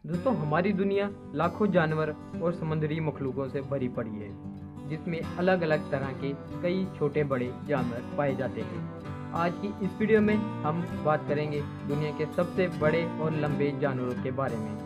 दोस्तों हमारी दुनिया लाखों जानवर और समुद्री मखलूकों से भरी पड़ी है, जिसमें अलग अलग तरह के कई छोटे बड़े जानवर पाए जाते हैं। आज की इस वीडियो में हम बात करेंगे दुनिया के सबसे बड़े और लंबे जानवरों के बारे में।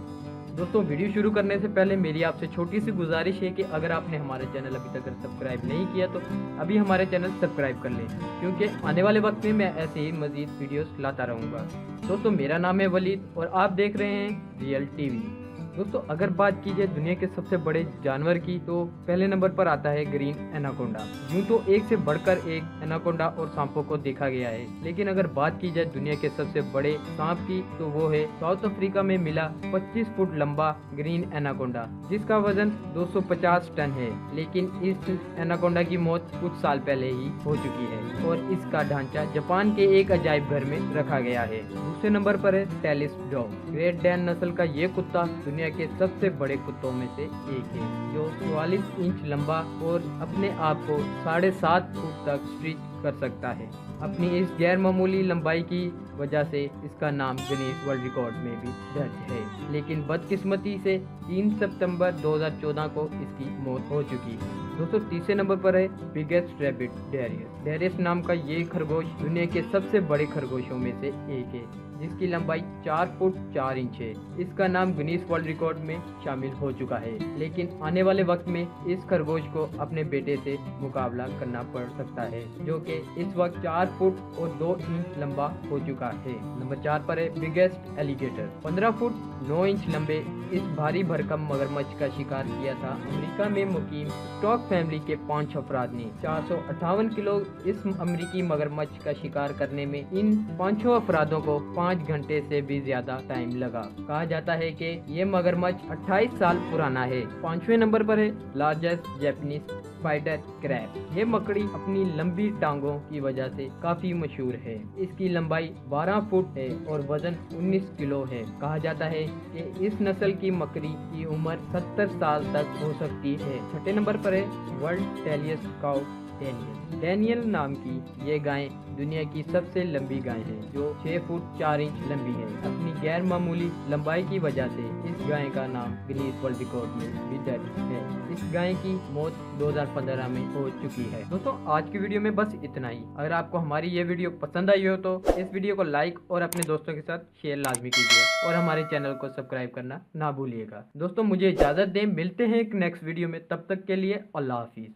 दोस्तों वीडियो शुरू करने से पहले मेरी आपसे छोटी सी गुजारिश है कि अगर आपने हमारे चैनल अभी तक सब्सक्राइब नहीं किया तो अभी हमारे चैनल सब्सक्राइब कर लें, क्योंकि आने वाले वक्त में मैं ऐसे ही मज़ीद वीडियोस लाता रहूँगा। दोस्तों मेरा नाम है वलीद और आप देख रहे हैं रियल टीवी। दोस्तों अगर बात की जाए दुनिया के सबसे बड़े जानवर की तो पहले नंबर पर आता है ग्रीन एनाकोंडा। यूं तो एक से बढ़कर एक एनाकोंडा और सांपों को देखा गया है, लेकिन अगर बात की जाए दुनिया के सबसे बड़े सांप की तो वो है साउथ अफ्रीका में मिला 25 फुट लंबा ग्रीन एनाकोंडा, जिसका वजन 250 टन है। लेकिन इस एनाकोंडा की मौत कुछ साल पहले ही हो चुकी है और इसका ढांचा जापान के एक अजायब घर में रखा गया है। दूसरे नंबर पर है टेलिस डॉग। ग्रेट डैन नस्ल का ये कुत्ता दुनिया के सबसे बड़े कुत्तों में से एक है, जो 44 इंच लंबा और अपने आप को 7.5 फुट तक स्ट्रेच कर सकता है। अपनी इस गैर मामूली लंबाई की वजह से इसका नाम गिनीज वर्ल्ड रिकॉर्ड में भी दर्ज है, लेकिन बदकिस्मती से 3 सितंबर 2014 को इसकी मौत हो चुकी है। दोस्तों तीसरे नंबर पर है बिगेस्ट रैबिट डेरियस। डेरियस नाम का ये खरगोश दुनिया के सबसे बड़े खरगोशों में से एक है, जिसकी लंबाई 4 फुट 4 इंच है। इसका नाम गिनीज वर्ल्ड रिकॉर्ड में शामिल हो चुका है, लेकिन आने वाले वक्त में इस खरगोश को अपने बेटे से मुकाबला करना पड़ सकता है, जो कि इस वक्त 4 फुट और 2 इंच लंबा हो चुका है। नंबर 4 पर है बिगेस्ट एलिगेटर। 15 फुट 9 इंच लंबे इस भारी भरकम मगरमच्छ का शिकार किया था अमेरिका में मुकीम स्टॉक फैमिली के 5 अफराद ने। 458 किलो इस अमेरिकी मगरमच्छ का शिकार करने में इन 5 अफरादों को 5 घंटे से भी ज्यादा टाइम लगा। कहा जाता है कि ये मगरमच्छ 28 साल पुराना है। 5वें नंबर पर है लार्जेस्ट जैपनीज स्पाइडर क्रैब। ये मकड़ी अपनी लंबी टांगों की वजह से काफी मशहूर है। इसकी लंबाई 12 फुट है और वजन 19 किलो है। कहा जाता है कि इस नस्ल की मकड़ी की उम्र 70 साल तक हो सकती है। 6ठे नंबर पर है वर्ल्ड टेलियस काउ डेनियल। डेनियल नाम की ये गाय दुनिया की सबसे लंबी गाय है, जो 6 फुट 4 इंच लंबी है। अपनी गैर मामूली लंबाई की वजह से इस गाय का नाम गिनीज वर्ल्ड रिकॉर्ड में भी दर्ज है। इस गाय की मौत 2015 में हो चुकी है। दोस्तों आज की वीडियो में बस इतना ही। अगर आपको हमारी ये वीडियो पसंद आई हो तो इस वीडियो को लाइक और अपने दोस्तों के साथ शेयर लाजमी कीजिए और हमारे चैनल को सब्सक्राइब करना ना भूलिएगा। दोस्तों मुझे इजाजत दें, मिलते हैं एक नेक्स्ट वीडियो में। तब तक के लिए अल्लाह हाफिज।